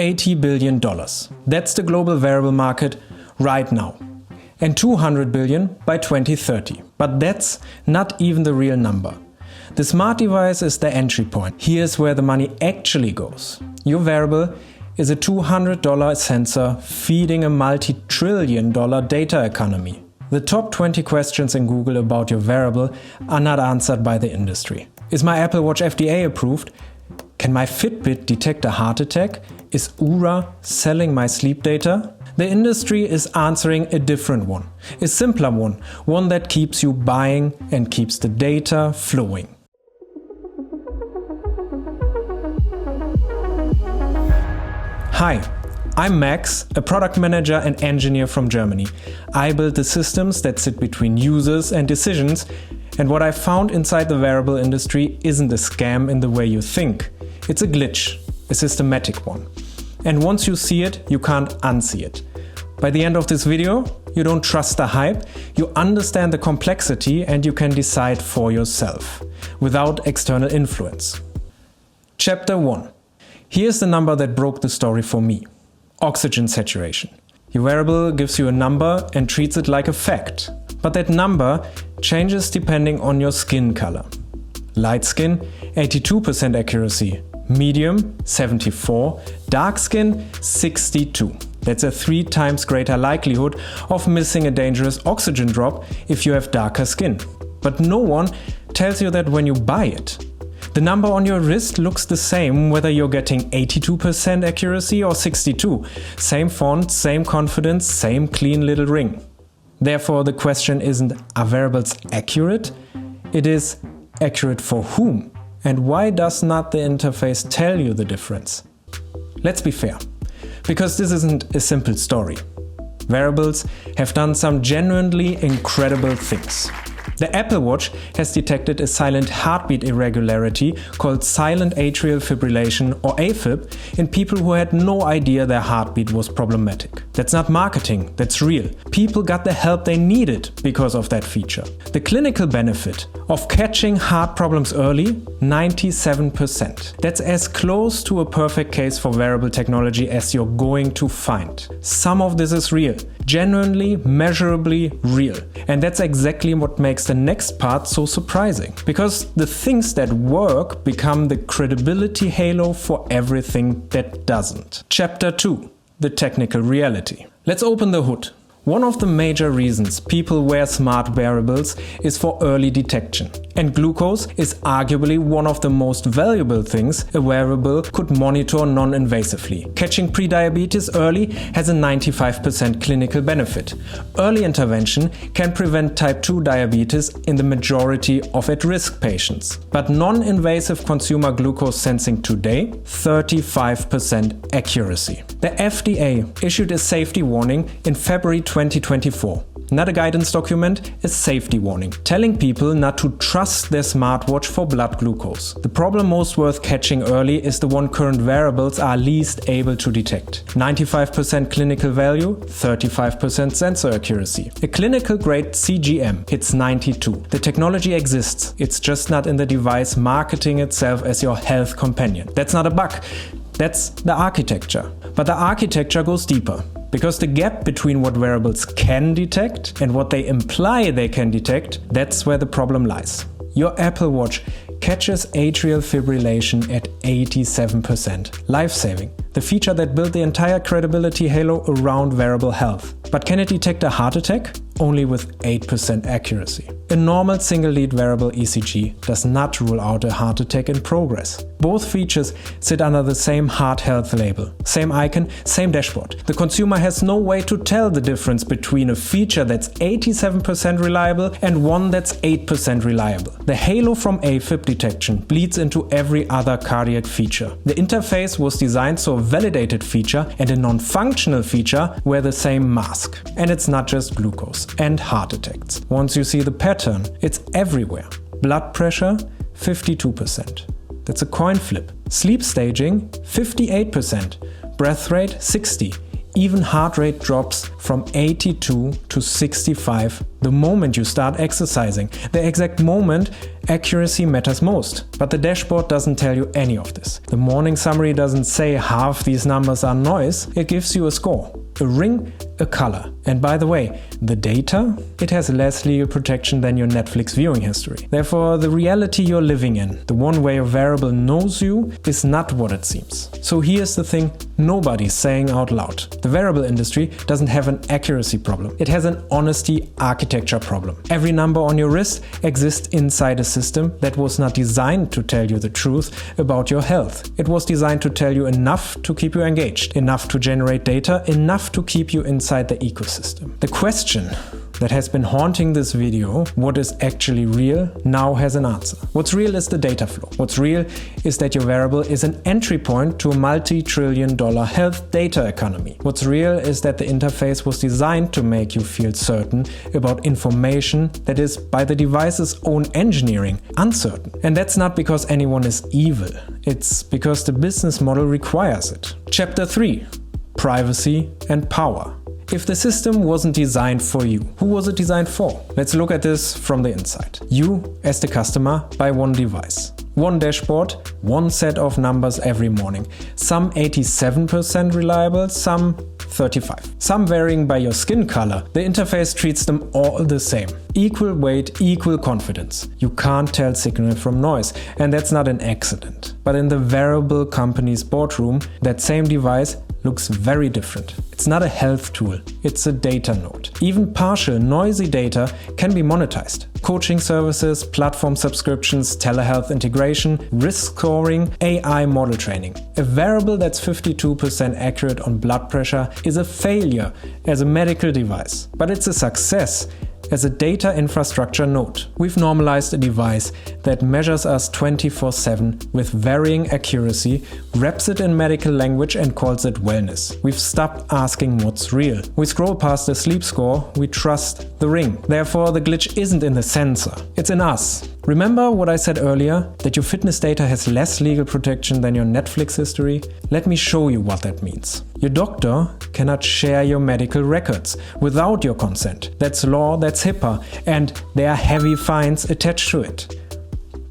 $80 billion. That's the global wearable market right now. And $200 billion by 2030. But that's not even the real number. The smart device is the entry point. Here's where the money actually goes. Your wearable is a $200 sensor feeding a multi-trillion-dollar data economy. The top 20 questions in Google about your wearable are not answered by the industry. Is my Apple Watch FDA approved? Can my Fitbit detect a heart attack? Is Oura selling my sleep data? The industry is answering a different one, a simpler one that keeps you buying and keeps the data flowing. Hi, I'm Max, a product manager and engineer from Germany. I build the systems that sit between users and decisions, and what I found inside the wearable industry isn't a scam in the way you think. It's a glitch, a systematic one. And once you see it, you can't unsee it. By the end of this video, you don't trust the hype, you understand the complexity and you can decide for yourself, without external influence. Chapter 1. Here's the number that broke the story for me. Oxygen saturation. Your wearable gives you a number and treats it like a fact. But that number changes depending on your skin color. Light skin, 82% accuracy. Medium, 74. Dark skin, 62. That's a 3 times greater likelihood of missing a dangerous oxygen drop if you have darker skin. But no one tells you that when you buy it. The number on your wrist looks the same whether you're getting 82% accuracy or 62. Same font, same confidence, same clean little ring. Therefore, the question isn't, are wearables accurate? It is, accurate for whom? And why does not the interface tell you the difference? Let's be fair, because this isn't a simple story. Wearables have done some genuinely incredible things. The Apple Watch has detected a silent heartbeat irregularity called silent atrial fibrillation or AFib in people who had no idea their heartbeat was problematic. That's not marketing, that's real. People got the help they needed because of that feature. The clinical benefit of catching heart problems early, 97%. That's as close to a perfect case for wearable technology as you're going to find. Some of this is real, genuinely, measurably real. And that's exactly what makes the next part so surprising. Because the things that work become the credibility halo for everything that doesn't. Chapter 2. The technical reality. Let's open the hood. One of the major reasons people wear smart wearables is for early detection. And glucose is arguably one of the most valuable things a wearable could monitor non-invasively. Catching prediabetes early has a 95% clinical benefit. Early intervention can prevent type 2 diabetes in the majority of at-risk patients. But non-invasive consumer glucose sensing today, 35% accuracy. The FDA issued a safety warning in February 2024. Not a guidance document, a safety warning, telling people not to trust their smartwatch for blood glucose. The problem most worth catching early is the one current wearables are least able to detect. 95% clinical value, 35% sensor accuracy. A clinical grade CGM hits 92. The technology exists, it's just not in the device marketing itself as your health companion. That's not a bug, that's the architecture. But the architecture goes deeper. Because the gap between what wearables can detect and what they imply they can detect, that's where the problem lies. Your Apple Watch catches atrial fibrillation at 87%. Life-saving. The feature that built the entire credibility halo around wearable health. But can it detect a heart attack? Only with 8% accuracy. A normal single-lead wearable ECG does not rule out a heart attack in progress. Both features sit under the same heart health label. Same icon, same dashboard. The consumer has no way to tell the difference between a feature that's 87% reliable and one that's 8% reliable. The halo from AFib detection bleeds into every other cardiac feature. The interface was designed so a validated feature and a non-functional feature wear the same mask. And it's not just glucose and heart attacks. Once you see the pattern, it's everywhere. Blood pressure, 52%. That's a coin flip. Sleep staging, 58%. Breath rate, 60%. Even heart rate drops from 82 to 65 the moment you start exercising. The exact moment accuracy matters most. But the dashboard doesn't tell you any of this. The morning summary doesn't say half these numbers are noise, it gives you a score. A ring, a color. And by the way, the data? It has less legal protection than your Netflix viewing history. Therefore, the reality you're living in, the one way your wearable knows you, is not what it seems. So here's the thing nobody's saying out loud. The wearable industry doesn't have an accuracy problem. It has an honesty architecture problem. Every number on your wrist exists inside a system that was not designed to tell you the truth about your health. It was designed to tell you enough to keep you engaged, enough to generate data, enough to keep you inside the ecosystem. The question that has been haunting this video, what is actually real, now has an answer. What's real is the data flow. What's real is that your wearable is an entry point to a multi-trillion-dollar health data economy. What's real is that the interface was designed to make you feel certain about information that is, by the device's own engineering, uncertain. And that's not because anyone is evil. It's because the business model requires it. Chapter 3. Privacy and power. If the system wasn't designed for you, who was it designed for? Let's look at this from the inside. You, as the customer, buy one device. One dashboard, one set of numbers every morning. Some 87% reliable, some 35. Some varying by your skin color. The interface treats them all the same. Equal weight, equal confidence. You can't tell signal from noise, and that's not an accident. But in the wearable company's boardroom, that same device looks very different. It's not a health tool, it's a data node. Even partial, noisy data can be monetized. Coaching services, platform subscriptions, telehealth integration, risk scoring, AI model training. A wearable that's 52% accurate on blood pressure is a failure as a medical device, but it's a success as a data infrastructure node. We've normalized a device that measures us 24/7 with varying accuracy, wraps it in medical language and calls it wellness. We've stopped asking what's real. We scroll past the sleep score, we trust the ring. Therefore, the glitch isn't in the sensor, it's in us. Remember what I said earlier, that your fitness data has less legal protection than your Netflix history? Let me show you what that means. Your doctor cannot share your medical records without your consent. That's law, that's HIPAA, and there are heavy fines attached to it.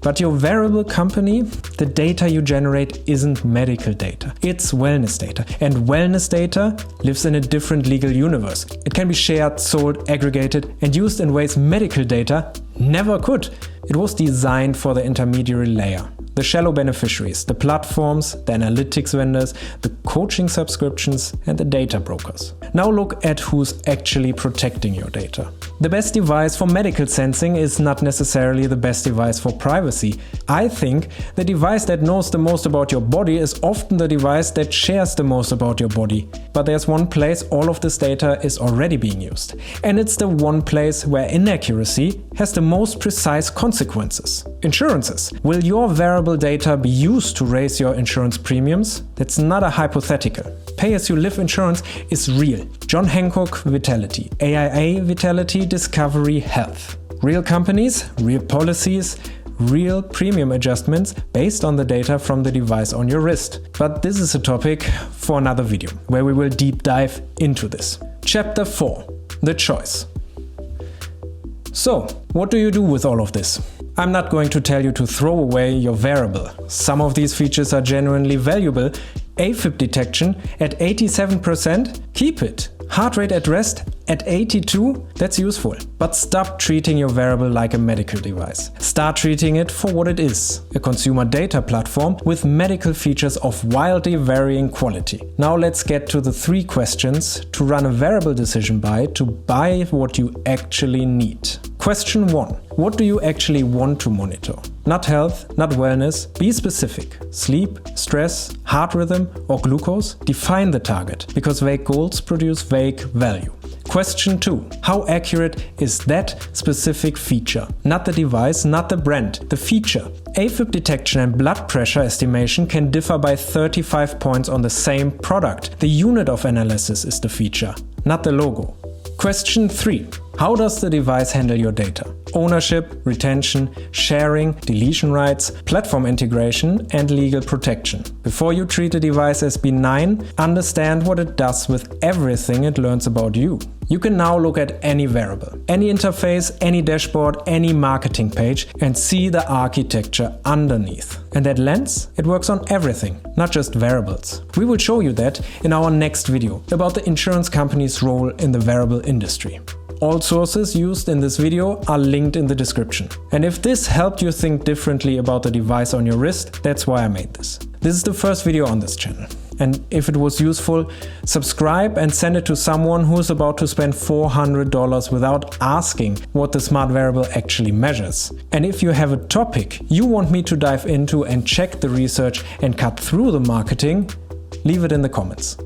But your wearable company, the data you generate isn't medical data, it's wellness data. And wellness data lives in a different legal universe. It can be shared, sold, aggregated, and used in ways medical data never could. It was designed for the intermediary layer. The shallow beneficiaries, the platforms, the analytics vendors, the coaching subscriptions, and the data brokers. Now look at who's actually protecting your data. The best device for medical sensing is not necessarily the best device for privacy. I think the device that knows the most about your body is often the device that shares the most about your body. But there's one place all of this data is already being used. And it's the one place where inaccuracy has the most precise consequences. Insurances. Will your wearable data be used to raise your insurance premiums? That's not a hypothetical. Pay-as-you-live insurance is real. John Hancock Vitality, AIA Vitality, Discovery Health. Real companies, real policies, real premium adjustments based on the data from the device on your wrist. But this is a topic for another video, where we will deep dive into this. Chapter 4. The choice. So, what do you do with all of this? I'm not going to tell you to throw away your wearable. Some of these features are genuinely valuable. AFib detection at 87%? Keep it. Heart rate at rest at 82? That's useful. But stop treating your wearable like a medical device. Start treating it for what it is, a consumer data platform with medical features of wildly varying quality. Now let's get to the 3 questions to run a wearable decision by to buy what you actually need. Question 1. What do you actually want to monitor? Not health, not wellness. Be specific. Sleep, stress, heart rhythm, or glucose? Define the target, because vague goals produce vague value. Question 2. How accurate is that specific feature? Not the device, not the brand, the feature. AFib detection and blood pressure estimation can differ by 35 points on the same product. The unit of analysis is the feature, not the logo. Question 3. How does the device handle your data? Ownership, retention, sharing, deletion rights, platform integration, and legal protection. Before you treat a device as benign, understand what it does with everything it learns about you. You can now look at any wearable, any interface, any dashboard, any marketing page, and see the architecture underneath. And that lens, it works on everything, not just wearables. We will show you that in our next video about the insurance company's role in the wearable industry. All sources used in this video are linked in the description. And if this helped you think differently about the device on your wrist, that's why I made this. This is the first video on this channel. And if it was useful, subscribe and send it to someone who is about to spend $400 without asking what the smart wearable actually measures. And if you have a topic you want me to dive into and check the research and cut through the marketing, leave it in the comments.